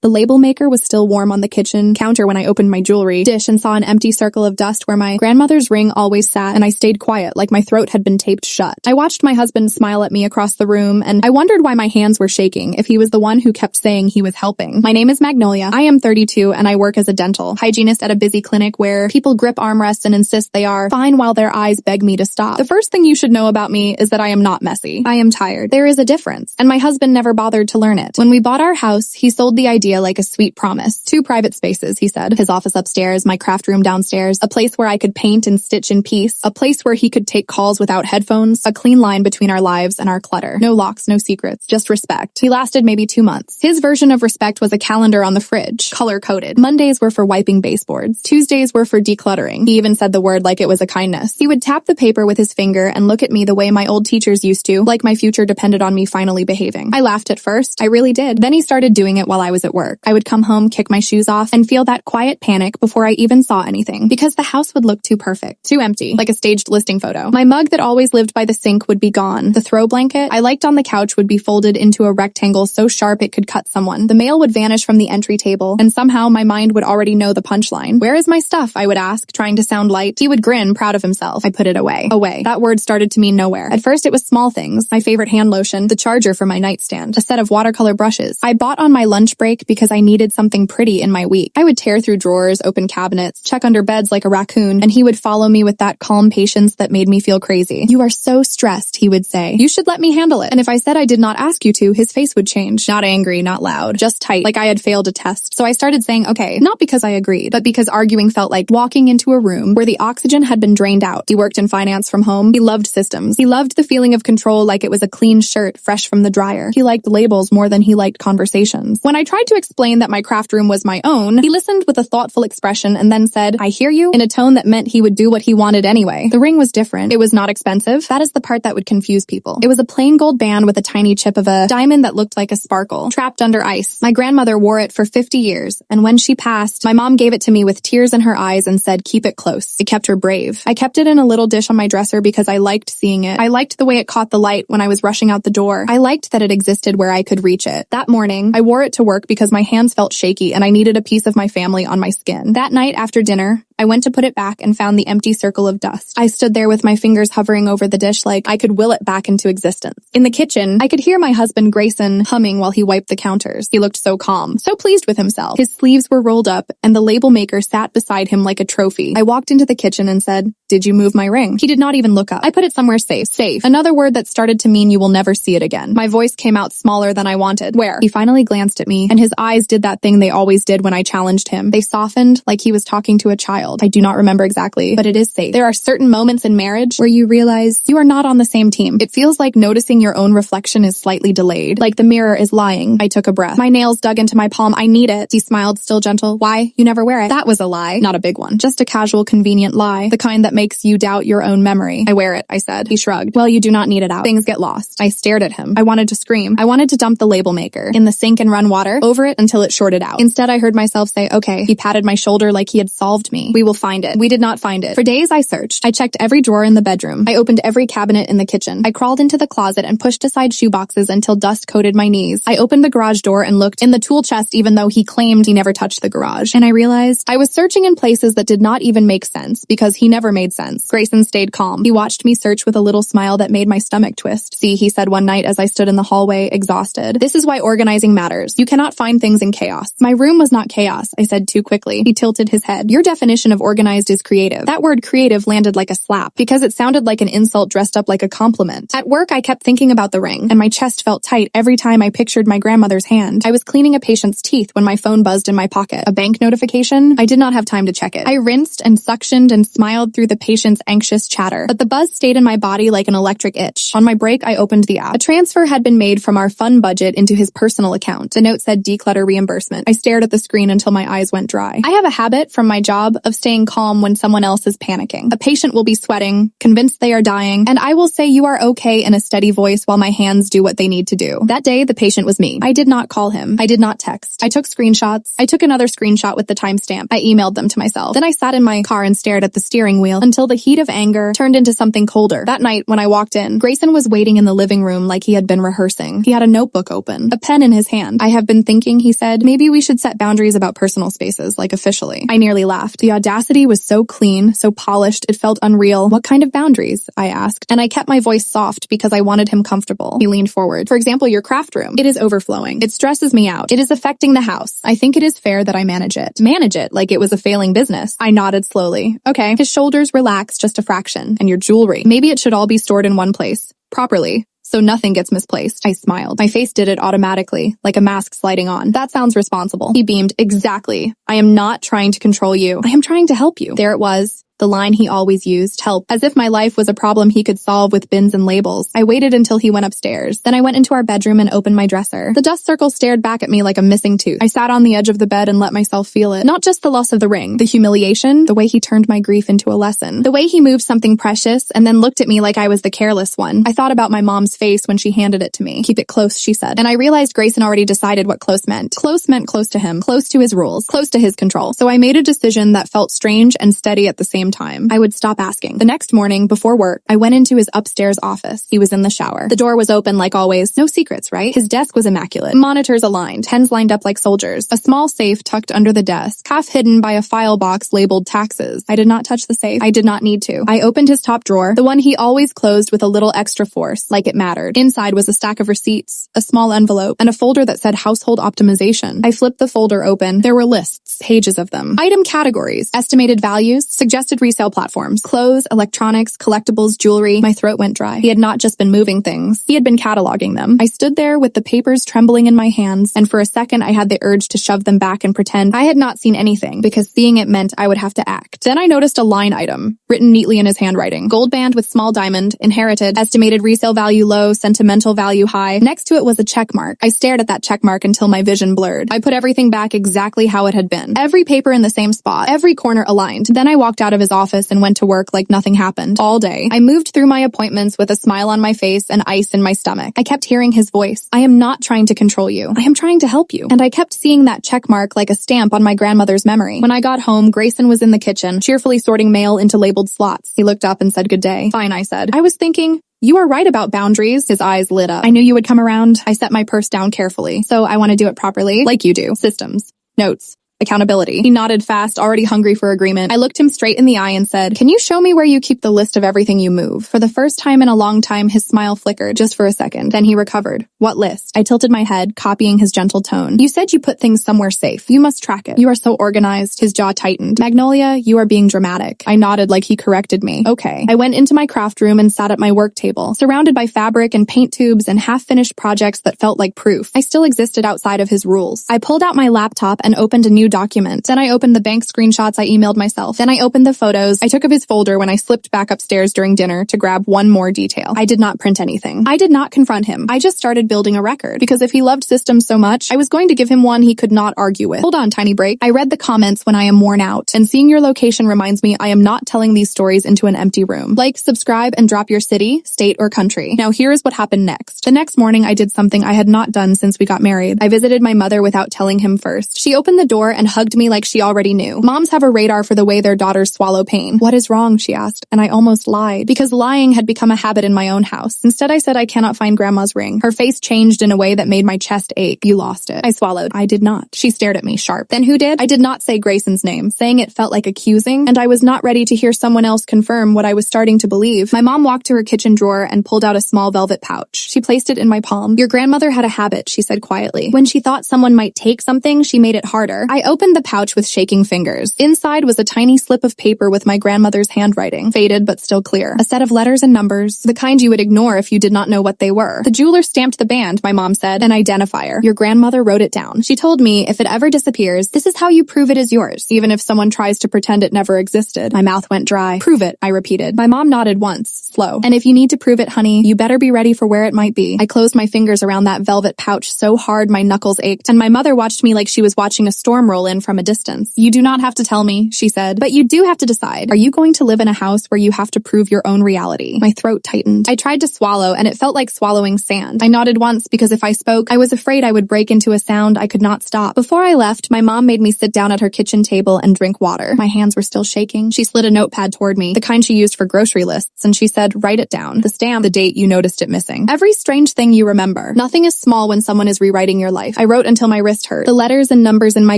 The label maker was still warm on the kitchen counter when I opened my jewelry dish and saw an empty circle of dust where my grandmother's ring always sat, and I stayed quiet like my throat had been taped shut. I watched my husband smile at me across the room, and I wondered why my hands were shaking if he was the one who kept saying he was helping. My name is Magnolia. I am 32 and I work as a dental hygienist at a busy clinic where people grip armrests and insist they are fine while their eyes beg me to stop. The first thing you should know about me is that I am not messy. I am tired. There is a difference, and my husband never bothered to learn it. When we bought our house, he sold the idea like a sweet promise. 2 private spaces, he said. His office upstairs, my craft room downstairs, a place where I could paint and stitch in peace, a place where he could take calls without headphones, a clean line between our lives and our clutter. No locks, no secrets, just respect. He lasted maybe 2 months. His version of respect was a calendar on the fridge, color-coded. Mondays were for wiping baseboards. Tuesdays were for decluttering. He even said the word like it was a kindness. He would tap the paper with his finger and look at me the way my old teachers used to, like my future depended on me finally behaving. I laughed at first. I really did. Then he started doing it while I was at work. I would come home, kick my shoes off, and feel that quiet panic before I even saw anything, because the house would look too perfect, too empty, like a staged listing photo. My mug that always lived by the sink would be gone. The throw blanket I liked on the couch would be folded into a rectangle so sharp it could cut someone. The mail would vanish from the entry table, and somehow my mind would already know the punchline. Where is my stuff? I would ask, trying to sound light. He would grin, proud of himself. I put it away. Away. That word started to mean nowhere. At first it was small things. My favorite hand lotion, the charger for my nightstand, a set of watercolor brushes I bought on my lunch break because I needed something pretty in my week. I would tear through drawers, open cabinets, check under beds like a raccoon, and he would follow me with that calm patience that made me feel crazy. You are so stressed, he would say. You should let me handle it. And if I said I did not ask you to, his face would change. Not angry, not loud, just tight, like I had failed a test. So I started saying okay, not because I agreed, but because arguing felt like walking into a room where the oxygen had been drained out. He worked in finance from home. He loved systems. He loved the feeling of control, like it was a clean shirt fresh from the dryer. He liked labels more than he liked conversations. When I tried to explain that my craft room was my own, he listened with a thoughtful expression and then said, I hear you, in a tone that meant he would do what he wanted anyway. The ring was different. It was not expensive. That is the part that would confuse people. It was a plain gold band with a tiny chip of a diamond that looked like a sparkle, trapped under ice. My grandmother wore it for 50 years, and when she passed, my mom gave it to me with tears in her eyes and said, keep it close. It kept her brave. I kept it in a little dish on my dresser because I liked seeing it. I liked the way it caught the light when I was rushing out the door. I liked that it existed where I could reach it. That morning, I wore it to work because my hands felt shaky and I needed a piece of my family on my skin. That night after dinner, I went to put it back and found the empty circle of dust. I stood there with my fingers hovering over the dish like I could will it back into existence. In the kitchen, I could hear my husband Grayson humming while he wiped the counters. He looked so calm, so pleased with himself. His sleeves were rolled up and the label maker sat beside him like a trophy. I walked into the kitchen and said, did you move my ring? He did not even look up. I put it somewhere safe. Safe. Another word that started to mean you will never see it again. My voice came out smaller than I wanted. Where? He finally glanced at me and his eyes did that thing they always did when I challenged him. They softened like he was talking to a child. I do not remember exactly, but it is safe. There are certain moments in marriage where you realize you are not on the same team. It feels like noticing your own reflection is slightly delayed, like the mirror is lying. I took a breath. My nails dug into my palm. I need it. He smiled, still gentle. Why? You never wear it. That was a lie. Not a big one. Just a casual, convenient lie. The kind that makes you doubt your own memory. I wear it, I said. He shrugged. Well, you do not need it out. Things get lost. I stared at him. I wanted to scream. I wanted to dump the label maker in the sink and run water over it until it shorted out. Instead, I heard myself say, okay. He patted my shoulder like he had solved me. We will find it. We did not find it. For days, I searched. I checked every drawer in the bedroom. I opened every cabinet in the kitchen. I crawled into the closet and pushed aside shoe boxes until dust coated my knees. I opened the garage door and looked in the tool chest even though he claimed he never touched the garage. And I realized I was searching in places that did not even make sense because he never made sense. Grayson stayed calm. He watched me search with a little smile that made my stomach twist. See, he said one night as I stood in the hallway, exhausted. This is why organizing matters. You cannot find things in chaos. My room was not chaos, I said too quickly. He tilted his head. Your definition of organized is creative. That word creative landed like a slap because it sounded like an insult dressed up like a compliment. At work, I kept thinking about the ring, and my chest felt tight every time I pictured my grandmother's hand. I was cleaning a patient's teeth when my phone buzzed in my pocket. A bank notification? I did not have time to check it. I rinsed and suctioned and smiled through the patient's anxious chatter, but the buzz stayed in my body like an electric itch. On my break, I opened the app. A transfer had been made from our fund budget into his personal account. The note said declutter reimbursement. I stared at the screen until my eyes went dry. I have a habit from my job of of staying calm when someone else is panicking. A patient will be sweating, convinced they are dying, and I will say you are okay in a steady voice while my hands do what they need to do. That day, the patient was me. I did not call him. I did not text. I took screenshots. I took another screenshot with the timestamp. I emailed them to myself. Then I sat in my car and stared at the steering wheel until the heat of anger turned into something colder. That night, when I walked in, Grayson was waiting in the living room like he had been rehearsing. He had a notebook open, a pen in his hand. I have been thinking, he said, maybe we should set boundaries about personal spaces, like officially. I nearly laughed. The audacity was so clean, so polished, it felt unreal. What kind of boundaries? I asked, and I kept my voice soft because I wanted him comfortable. He leaned forward. For example, your craft room. It is overflowing. It stresses me out. It is affecting the house. I think it is fair that I manage it. Manage it like it was a failing business. I nodded slowly. Okay. His shoulders relaxed just a fraction. And your jewelry. Maybe it should all be stored in one place. Properly. So nothing gets misplaced. I smiled. My face did it automatically, like a mask sliding on. That sounds responsible. He beamed. Exactly. I am not trying to control you. I am trying to help you. There it was. The line he always used, help, as if my life was a problem he could solve with bins and labels. I waited until he went upstairs. Then I went into our bedroom and opened my dresser. The dust circle stared back at me like a missing tooth. I sat on the edge of the bed and let myself feel it. Not just the loss of the ring, the humiliation, the way he turned my grief into a lesson, the way he moved something precious and then looked at me like I was the careless one. I thought about my mom's face when she handed it to me. Keep it close, she said. And I realized Grayson already decided what close meant. Close meant close to him, close to his rules, close to his control. So I made a decision that felt strange and steady at the same time. I would stop asking. The next morning, before work, I went into his upstairs office. He was in the shower. The door was open like always. No secrets, right? His desk was immaculate. Monitors aligned. Pens lined up like soldiers. A small safe tucked under the desk, half hidden by a file box labeled taxes. I did not touch the safe. I did not need to. I opened his top drawer, the one he always closed with a little extra force, like it mattered. Inside was a stack of receipts, a small envelope, and a folder that said household optimization. I flipped the folder open. There were lists, pages of them. Item categories, estimated values, suggested resale platforms. Clothes, electronics, collectibles, jewelry. My throat went dry. He had not just been moving things. He had been cataloging them. I stood there with the papers trembling in my hands, and for a second I had the urge to shove them back and pretend I had not seen anything, because seeing it meant I would have to act. Then I noticed a line item, written neatly in his handwriting. Gold band with small diamond, inherited, estimated resale value low, sentimental value high. Next to it was a check mark. I stared at that check mark until my vision blurred. I put everything back exactly how it had been. Every paper in the same spot. Every corner aligned. Then I walked out of his office and went to work like nothing happened. All day, I moved through my appointments with a smile on my face and ice in my stomach. I kept hearing his voice. I am not trying to control you. I am trying to help you. And I kept seeing that check mark like a stamp on my grandmother's memory. When I got home, Grayson was in the kitchen, cheerfully sorting mail into labeled slots. He looked up and said good day. Fine, I said. I was thinking, you are right about boundaries. His eyes lit up. I knew you would come around. I set my purse down carefully. So I want to do it properly, like you do. Systems. Notes. Accountability. He nodded fast, already hungry for agreement. I looked him straight in the eye and said, can you show me where you keep the list of everything you move? For the first time in a long time, his smile flickered, just for a second. Then he recovered. What list? I tilted my head, copying his gentle tone. You said you put things somewhere safe. You must track it. You are so organized. His jaw tightened. Magnolia, you are being dramatic. I nodded like he corrected me. Okay. I went into my craft room and sat at my work table, surrounded by fabric and paint tubes and half-finished projects that felt like proof. I still existed outside of his rules. I pulled out my laptop and opened a new document. Then I opened the bank screenshots I emailed myself. Then I opened the photos I took of his folder when I slipped back upstairs during dinner to grab one more detail. I did not print anything. I did not confront him. I just started building a record, because if he loved systems so much, I was going to give him one he could not argue with. Hold on, tiny break. I read the comments when I am worn out, and seeing your location reminds me I am not telling these stories into an empty room. Like, subscribe, and drop your city, state, or country. Now here is what happened next. The next morning I did something I had not done since we got married. I visited my mother without telling him first. She opened the door and hugged me like she already knew. Moms have a radar for the way their daughters swallow pain. What is wrong? She asked, and I almost lied, because lying had become a habit in my own house. Instead, I said I cannot find Grandma's ring. Her face changed in a way that made my chest ache. You lost it. I swallowed. I did not. She stared at me sharp. Then who did? I did not say Grayson's name. Saying it felt like accusing, and I was not ready to hear someone else confirm what I was starting to believe. My mom walked to her kitchen drawer and pulled out a small velvet pouch. She placed it in my palm. Your grandmother had a habit, she said quietly. When she thought someone might take something, she made it harder. I opened the pouch with shaking fingers. Inside was a tiny slip of paper with my grandmother's handwriting, faded but still clear. A set of letters and numbers, the kind you would ignore if you did not know what they were. The jeweler stamped the band, my mom said, an identifier. Your grandmother wrote it down. She told me if it ever disappears, this is how you prove it is yours, even if someone tries to pretend it never existed. My mouth went dry. Prove it, I repeated. My mom nodded once, slow. And if you need to prove it, honey, you better be ready for where it might be. I closed my fingers around that velvet pouch so hard my knuckles ached, and my mother watched me like she was watching a storm roll roll in from a distance. "You do not have to tell me," she said, "but you do have to decide. Are you going to live in a house where you have to prove your own reality?" My throat tightened. I tried to swallow, and it felt like swallowing sand. I nodded once because if I spoke, I was afraid I would break into a sound I could not stop. Before I left, my mom made me sit down at her kitchen table and drink water. My hands were still shaking. She slid a notepad toward me, the kind she used for grocery lists, and she said, "Write it down. The stamp, the date you noticed it missing. Every strange thing you remember. Nothing is small when someone is rewriting your life." I wrote until my wrist hurt. The letters and numbers in my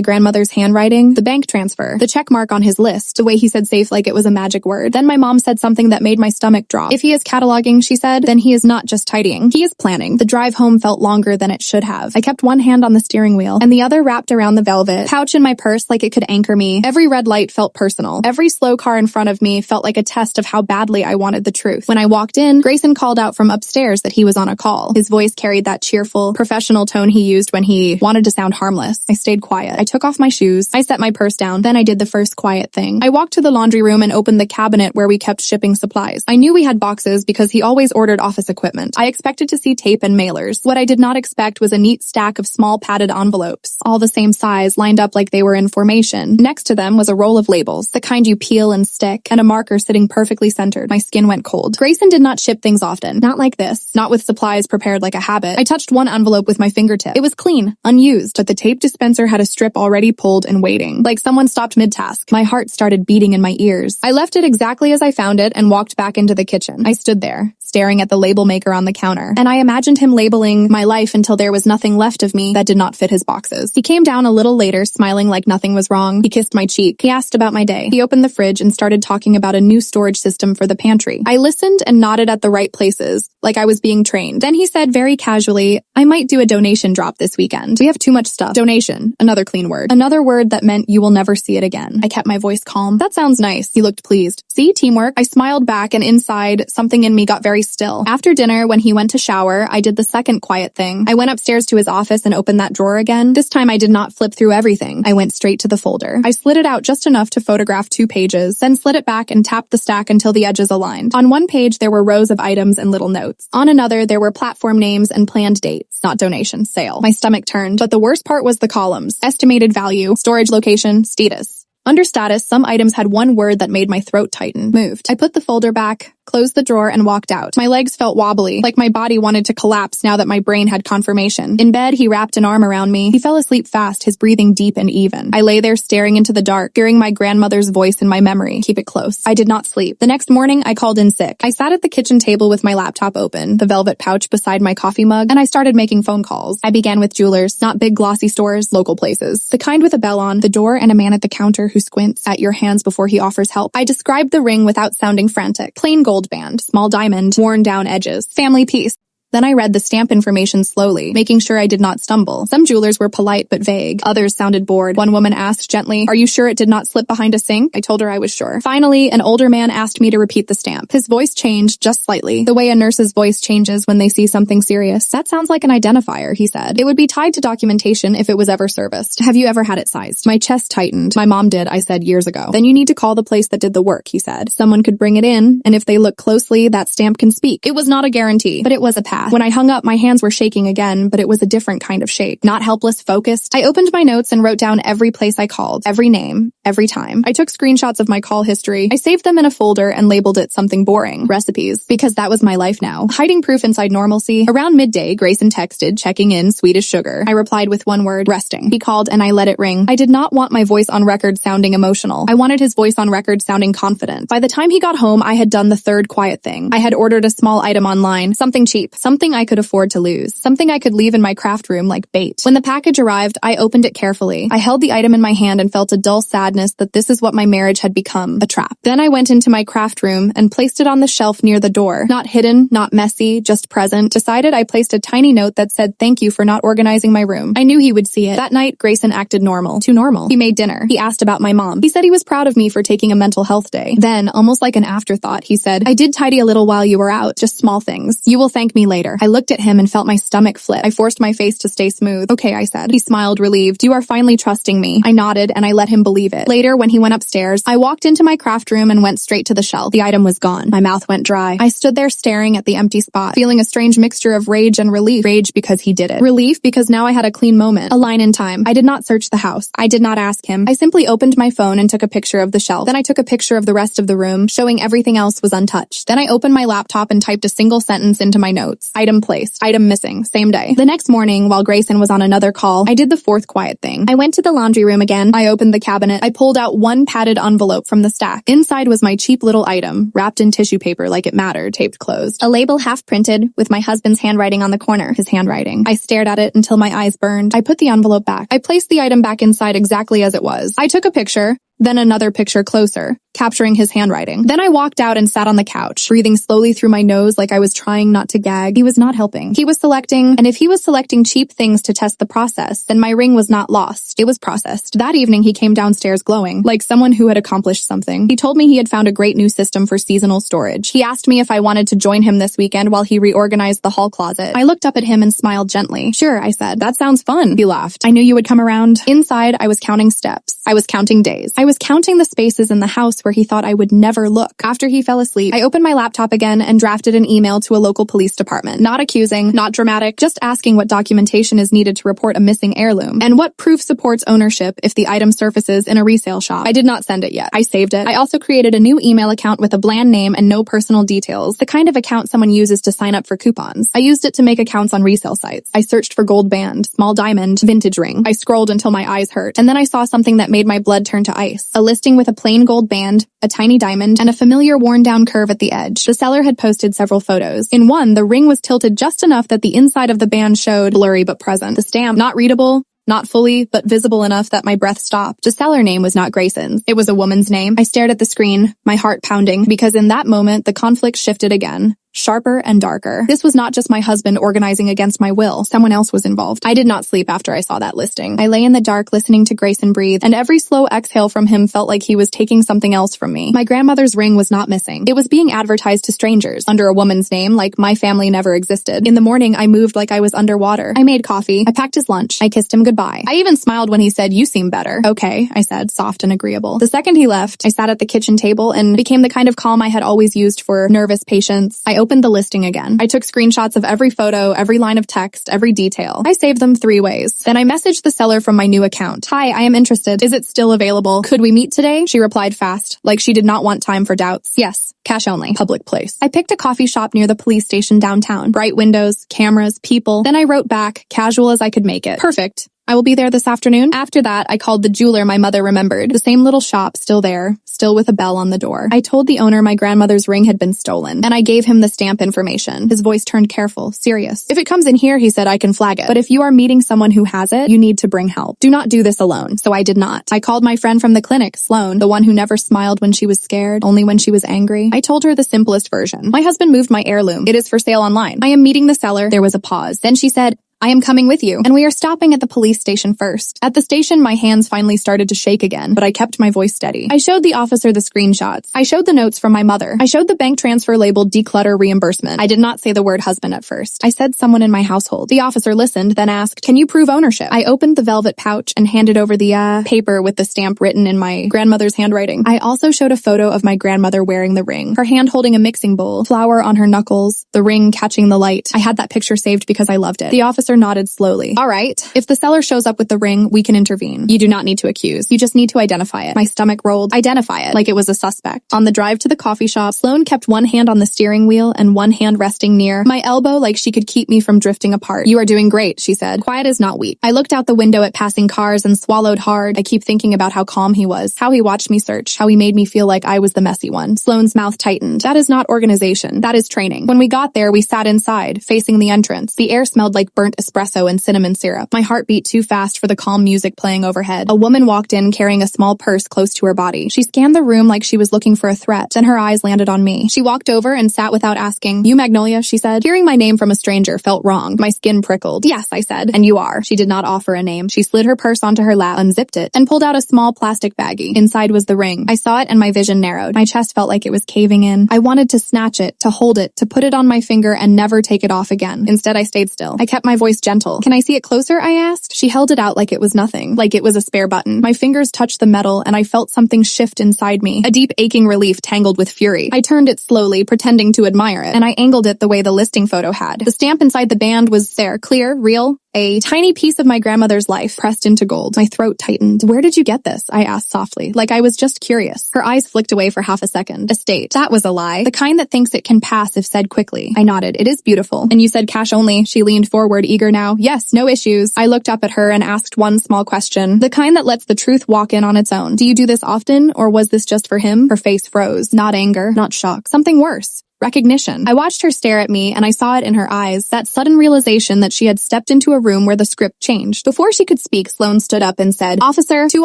grandmother's handwriting, the bank transfer, the check mark on his list, the way he said safe like it was a magic word. Then my mom said something that made my stomach drop. "If he is cataloging," she said, "then he is not just tidying. He is planning." The drive home felt longer than it should have. I kept one hand on the steering wheel, and the other wrapped around the velvet pouch in my purse like it could anchor me. Every red light felt personal. Every slow car in front of me felt like a test of how badly I wanted the truth. When I walked in, Grayson called out from upstairs that he was on a call. His voice carried that cheerful, professional tone he used when he wanted to sound harmless. I stayed quiet. I took off my shoes. I set my purse down. Then I did the first quiet thing. I walked to the laundry room and opened the cabinet where we kept shipping supplies. I knew we had boxes because he always ordered office equipment. I expected to see tape and mailers. What I did not expect was a neat stack of small padded envelopes, all the same size, lined up like they were in formation. Next to them was a roll of labels, the kind you peel and stick, and a marker sitting perfectly centered. My skin went cold. Grayson did not ship things often. Not like this. Not with supplies prepared like a habit. I touched one envelope with my fingertip. It was clean, unused, but the tape dispenser had a strip already pulled and waiting, like someone stopped mid-task. My heart started beating in my ears. I left it exactly as I found it and walked back into the kitchen. I stood there, staring at the label maker on the counter, and I imagined him labeling my life until there was nothing left of me that did not fit his boxes. He came down a little later, smiling like nothing was wrong. He kissed my cheek. He asked about my day. He opened the fridge and started talking about a new storage system for the pantry. I listened and nodded at the right places, like I was being trained. Then he said very casually, "I might do a donation drop this weekend. We have too much stuff." Donation, another clean word. Another word that meant you will never see it again. I kept my voice calm. "That sounds nice." He looked pleased. "See, teamwork." I smiled back, and inside, something in me got very still. After dinner, when he went to shower, I did the second quiet thing. I went upstairs to his office and opened that drawer again. This time I did not flip through everything. I went straight to the folder. I slid it out just enough to photograph 2 pages, then slid it back and tapped the stack until the edges aligned. On one page, there were rows of items and little notes. On another, there were platform names and planned dates. Not donation, sale. My stomach turned, but the worst part was the columns. Estimated value, storage location, status. Under status, some items had one word that made my throat tighten. Moved. I put the folder back, closed the drawer, and walked out. My legs felt wobbly, like my body wanted to collapse now that my brain had confirmation. In bed, he wrapped an arm around me. He fell asleep fast, his breathing deep and even. I lay there staring into the dark, hearing my grandmother's voice in my memory. Keep it close. I did not sleep. The next morning, I called in sick. I sat at the kitchen table with my laptop open, the velvet pouch beside my coffee mug, and I started making phone calls. I began with jewelers, not big glossy stores, local places. The kind with a bell on, the door, and a man at the counter who squints at your hands before he offers help. I described the ring without sounding frantic. Plain gold band, small diamond, worn down edges, family piece. Then I read the stamp information slowly, making sure I did not stumble. Some jewelers were polite but vague. Others sounded bored. One woman asked gently, "Are you sure it did not slip behind a sink?" I told her I was sure. Finally, an older man asked me to repeat the stamp. His voice changed just slightly, the way a nurse's voice changes when they see something serious. "That sounds like an identifier," he said. "It would be tied to documentation if it was ever serviced. Have you ever had it sized?" My chest tightened. "My mom did," I said years ago. "Then you need to call the place that did the work," he said. "Someone could bring it in, and if they look closely, that stamp can speak." It was not a guarantee, but it was a path. When I hung up, my hands were shaking again, but it was a different kind of shake. Not helpless, focused. I opened my notes and wrote down every place I called, every name, every time. I took screenshots of my call history. I saved them in a folder and labeled it something boring, recipes, because that was my life now. Hiding proof inside normalcy. Around midday, Grayson texted, checking in, sweet as sugar. I replied with one word, resting. He called and I let it ring. I did not want my voice on record sounding emotional. I wanted his voice on record sounding confident. By the time he got home, I had done the third quiet thing. I had ordered a small item online, something cheap, something I could afford to lose, something I could leave in my craft room like bait. When the package arrived, I opened it carefully. I held the item in my hand and felt a dull sadness that this is what my marriage had become, a trap. Then I went into my craft room and placed it on the shelf near the door. Not hidden, not messy, just present. Decided I placed a tiny note that said thank you for not organizing my room. I knew he would see it. That night, Grayson acted normal. Too normal. He made dinner. He asked about my mom. He said he was proud of me for taking a mental health day. Then, almost like an afterthought, he said, "I did tidy a little while you were out, just small things. You will thank me later." later. I looked at him and felt my stomach flip. I forced my face to stay smooth. Okay, I said. He smiled, relieved. You are finally trusting me. I nodded and I let him believe it. Later, when he went upstairs, I walked into my craft room and went straight to the shelf. The item was gone. My mouth went dry. I stood there staring at the empty spot, feeling a strange mixture of rage and relief. Rage because he did it. Relief because now I had a clean moment. A line in time. I did not search the house. I did not ask him. I simply opened my phone and took a picture of the shelf. Then I took a picture of the rest of the room, showing everything else was untouched. Then I opened my laptop and typed a single sentence into my notes. Item placed. Item missing. Same day. The next morning, while Grayson was on another call, I did the fourth quiet thing. I went to the laundry room again. I opened the cabinet. I pulled out one padded envelope from the stack. Inside was my cheap little item, wrapped in tissue paper like it mattered, taped closed. A label half printed with my husband's handwriting on the corner, his handwriting. I stared at it until my eyes burned. I put the envelope back. I placed the item back inside exactly as it was. I took a picture, then another picture closer, capturing his handwriting. Then I walked out and sat on the couch, breathing slowly through my nose like I was trying not to gag. He was not helping. He was selecting, and if he was selecting cheap things to test the process, then my ring was not lost. It was processed. That evening, he came downstairs glowing, like someone who had accomplished something. He told me he had found a great new system for seasonal storage. He asked me if I wanted to join him this weekend while he reorganized the hall closet. I looked up at him and smiled gently. Sure, I said. That sounds fun. He laughed. I knew you would come around. Inside, I was counting steps. I was counting days. I was counting the spaces in the house where he thought I would never look. After he fell asleep, I opened my laptop again and drafted an email to a local police department. Not accusing, not dramatic, just asking what documentation is needed to report a missing heirloom, and what proof supports ownership if the item surfaces in a resale shop. I did not send it yet. I saved it. I also created a new email account with a bland name and no personal details, the kind of account someone uses to sign up for coupons. I used it to make accounts on resale sites. I searched for gold band, small diamond, vintage ring. I scrolled until my eyes hurt, and then I saw something that made my blood turn to ice. A listing with a plain gold band, a tiny diamond, and a familiar worn-down curve at the edge. The seller had posted several photos. In one, the ring was tilted just enough that the inside of the band showed blurry but present. The stamp, not readable, not fully, but visible enough that my breath stopped. The seller name was not Grayson's. It was a woman's name. I stared at the screen, my heart pounding, because in that moment, the conflict shifted again. Sharper and darker. This was not just my husband organizing against my will. Someone else was involved. I did not sleep after I saw that listing. I lay in the dark listening to Grayson breathe, and every slow exhale from him felt like he was taking something else from me. My grandmother's ring was not missing. It was being advertised to strangers, under a woman's name, like my family never existed. In the morning, I moved like I was underwater. I made coffee. I packed his lunch. I kissed him goodbye. I even smiled when he said, "You seem better." "Okay," I said, soft and agreeable. The second he left, I sat at the kitchen table and became the kind of calm I had always used for nervous patients. I opened the listing again. I took screenshots of every photo, every line of text, every detail. I saved them 3 ways. Then I messaged the seller from my new account. "Hi, I am interested. Is it still available? Could we meet today?" She replied fast, like she did not want time for doubts. "Yes. Cash only. Public place." I picked a coffee shop near the police station downtown. Bright windows, cameras, people. Then I wrote back, casual as I could make it. "Perfect. I will be there this afternoon." After that, I called the jeweler my mother remembered. The same little shop, still there, still with a bell on the door. I told the owner my grandmother's ring had been stolen, and I gave him the stamp information. His voice turned careful, serious. "If it comes in here," he said, "I can flag it. But if you are meeting someone who has it, you need to bring help. Do not do this alone." So I did not. I called my friend from the clinic, Sloan, the one who never smiled when she was scared, only when she was angry. I told her the simplest version. "My husband moved my heirloom. It is for sale online. I am meeting the seller." There was a pause. Then she said, "I am coming with you, and we are stopping at the police station first." At the station, my hands finally started to shake again, but I kept my voice steady. I showed the officer the screenshots. I showed the notes from my mother. I showed the bank transfer labeled declutter reimbursement. I did not say the word husband at first. I said someone in my household. The officer listened, then asked, "Can you prove ownership?" I opened the velvet pouch and handed over the paper with the stamp written in my grandmother's handwriting. I also showed a photo of my grandmother wearing the ring, her hand holding a mixing bowl, flour on her knuckles, the ring catching the light. I had that picture saved because I loved it. The officer nodded slowly. "All right. If the seller shows up with the ring, we can intervene. You do not need to accuse. You just need to identify it." My stomach rolled. Identify it, like it was a suspect. On the drive to the coffee shop, Sloan kept one hand on the steering wheel and one hand resting near my elbow like she could keep me from drifting apart. "You are doing great," she said. "Quiet is not weak." I looked out the window at passing cars and swallowed hard. I keep thinking about how calm he was, how he watched me search, how he made me feel like I was the messy one. Sloan's mouth tightened. "That is not organization. That is training." When we got there, we sat inside, facing the entrance. The air smelled like burnt with espresso and cinnamon syrup. My heart beat too fast for the calm music playing overhead. A woman walked in carrying a small purse close to her body. She scanned the room like she was looking for a threat. Then her eyes landed on me. She walked over and sat without asking. "You Magnolia?" she said. Hearing my name from a stranger felt wrong. My skin prickled. "Yes," I said. "And you are." She did not offer a name. She slid her purse onto her lap, unzipped it, and pulled out a small plastic baggie. Inside was the ring. I saw it and my vision narrowed. My chest felt like it was caving in. I wanted to snatch it, to hold it, to put it on my finger and never take it off again. Instead, I stayed still. I kept my voice gentle. "Can I see it closer?" I asked. She held it out like it was nothing, like it was a spare button. My fingers touched the metal and I felt something shift inside me. A deep aching relief tangled with fury. I turned it slowly, pretending to admire it, and I angled it the way the listing photo had. The stamp inside the band was there, clear, real. A tiny piece of my grandmother's life pressed into gold. My throat tightened. "Where did you get this?" I asked softly, like I was just curious. Her eyes flicked away for half a second. "Estate." That was a lie. The kind that thinks it can pass if said quickly. I nodded. "It is beautiful." "And you said cash only." She leaned forward, eager now. "Yes, no issues." I looked up at her and asked one small question. The kind that lets the truth walk in on its own. "Do you do this often, or was this just for him?" Her face froze. Not anger, not shock. Something worse. Recognition. I watched her stare at me, and I saw it in her eyes, that sudden realization that she had stepped into a room where the script changed. Before she could speak, Sloane stood up and said, "Officer." Two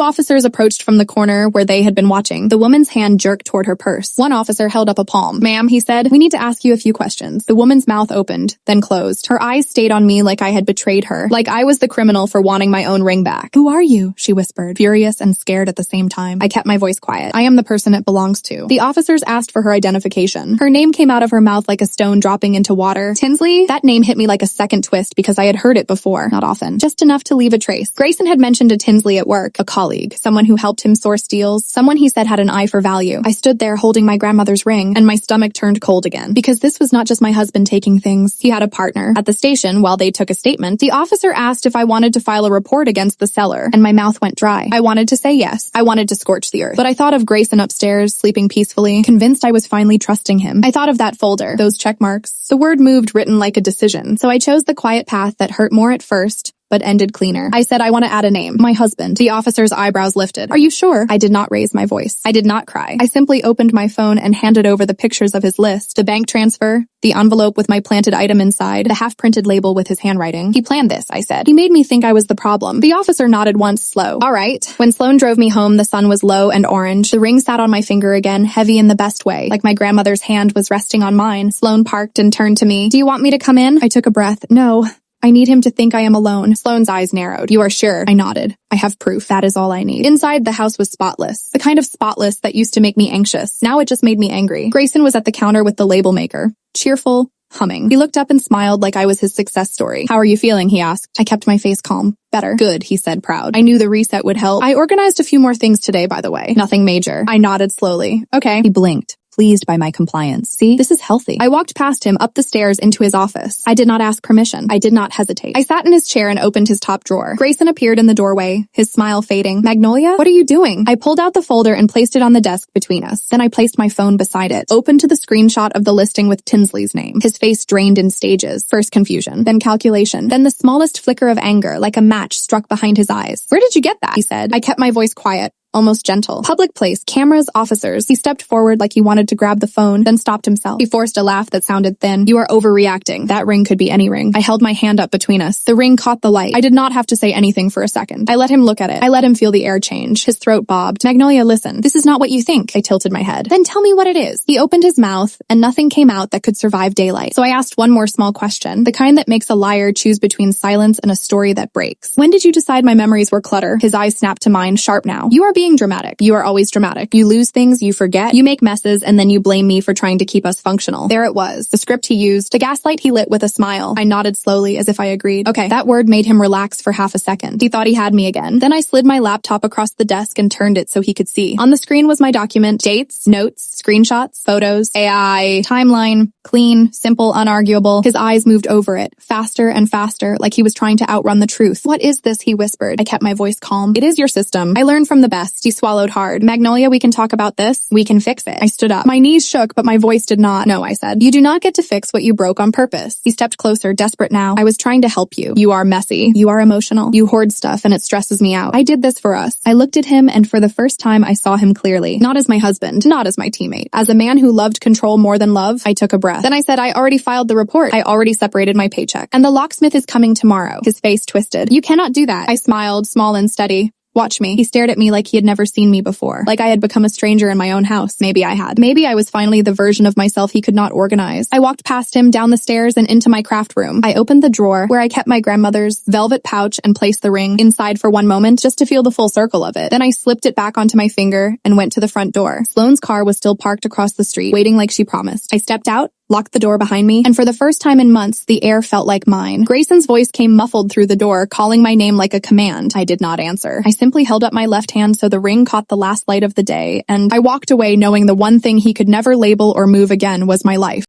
officers approached from the corner where they had been watching. The woman's hand jerked toward her purse. One officer held up a palm. "Ma'am," he said, "we need to ask you a few questions." The woman's mouth opened, then closed. Her eyes stayed on me like I had betrayed her, like I was the criminal for wanting my own ring back. "Who are you?" she whispered, furious and scared at the same time. I kept my voice quiet. "I am the person it belongs to." The officers asked for her identification. Her name came out of her mouth like a stone dropping into water. "Tinsley?" That name hit me like a second twist because I had heard it before. Not often. Just enough to leave a trace. Grayson had mentioned a Tinsley at work, a colleague, someone who helped him source deals, someone he said had an eye for value. I stood there holding my grandmother's ring, and my stomach turned cold again. Because this was not just my husband taking things. He had a partner. At the station, while they took a statement, the officer asked if I wanted to file a report against the seller, and my mouth went dry. I wanted to say yes. I wanted to scorch the earth. But I thought of Grayson upstairs, sleeping peacefully, convinced I was finally trusting him. I thought of that folder, those check marks. The word moved written like a decision, so I chose the quiet path that hurt more at first, but ended cleaner. I said, "I want to add a name. My husband." The officer's eyebrows lifted. "Are you sure?" I did not raise my voice. I did not cry. I simply opened my phone and handed over the pictures of his list, the bank transfer, the envelope with my planted item inside, the half-printed label with his handwriting. "He planned this," I said. "He made me think I was the problem." The officer nodded once, slow. "All right." When Sloane drove me home, the sun was low and orange. The ring sat on my finger again, heavy in the best way, like my grandmother's hand was resting on mine. Sloane parked and turned to me. "Do you want me to come in?" I took a breath. "No. I need him to think I am alone." Sloane's eyes narrowed. "You are sure?" I nodded. "I have proof. That is all I need." Inside, the house was spotless. The kind of spotless that used to make me anxious. Now it just made me angry. Grayson was at the counter with the label maker. Cheerful, humming. He looked up and smiled like I was his success story. "How are you feeling?" he asked. I kept my face calm. "Better." "Good," he said, proud. I knew the reset would help. "I organized a few more things today, by the way." "Nothing major." I nodded slowly. "Okay." He blinked, pleased by my compliance. "See, this is healthy." I walked past him up the stairs into his office. I did not ask permission. I did not hesitate. I sat in his chair and opened his top drawer. Grayson appeared in the doorway, his smile fading. "Magnolia, what are you doing?" I pulled out the folder and placed it on the desk between us. Then I placed my phone beside it, opened to the screenshot of the listing with Tinsley's name. His face drained in stages. First confusion, then calculation, then the smallest flicker of anger, like a match struck behind his eyes. "Where did you get that?" he said. I kept my voice quiet. Almost gentle. "Public place, cameras, officers." He stepped forward like he wanted to grab the phone, then stopped himself. He forced a laugh that sounded thin. "You are overreacting. That ring could be any ring." I held my hand up between us. The ring caught the light. I did not have to say anything for a second. I let him look at it. I let him feel the air change. His throat bobbed. "Magnolia, listen. This is not what you think." I tilted my head. "Then tell me what it is." He opened his mouth, and nothing came out that could survive daylight. So I asked one more small question, the kind that makes a liar choose between silence and a story that breaks. "When did you decide my memories were clutter?" His eyes snapped to mine, sharp now. "You are being dramatic. You are always dramatic. You lose things, you forget, you make messes, and then you blame me for trying to keep us functional." There it was. The script he used, the gaslight he lit with a smile. I nodded slowly as if I agreed. Okay, that word made him relax for half a second. He thought he had me again. Then I slid my laptop across the desk and turned it so he could see. On the screen was my document, dates, notes, screenshots, photos, AI, timeline, clean, simple, unarguable. His eyes moved over it, faster and faster, like he was trying to outrun the truth. "What is this?" he whispered. I kept my voice calm. "It is your system. I learned from the best. Yes, he swallowed hard. Magnolia, we can talk about this. We can fix it. I stood up. My knees shook, but my voice did not. No, I said. You do not get to fix what you broke on purpose. He stepped closer, desperate now. I was trying to help you. You are messy. You are emotional. You hoard stuff and it stresses me out. I did this for us. I looked at him and for the first time I saw him clearly. Not as my husband, not as my teammate. As a man who loved control more than love, I took a breath. Then I said, I already filed the report. I already separated my paycheck. And the locksmith is coming tomorrow. His face twisted. You cannot do that. I smiled, small and steady. Watch me. He stared at me like he had never seen me before. Like I had become a stranger in my own house. Maybe I had. Maybe I was finally the version of myself he could not organize. I walked past him, down the stairs, and into my craft room. I opened the drawer where I kept my grandmother's velvet pouch and placed the ring inside for one moment just to feel the full circle of it. Then I slipped it back onto my finger and went to the front door. Sloane's car was still parked across the street, waiting like she promised. I stepped out, locked the door behind me, and for the first time in months, the air felt like mine. Grayson's voice came muffled through the door, calling my name like a command. I did not answer. I simply held up my left hand so the ring caught the last light of the day, and I walked away knowing the one thing he could never label or move again was my life.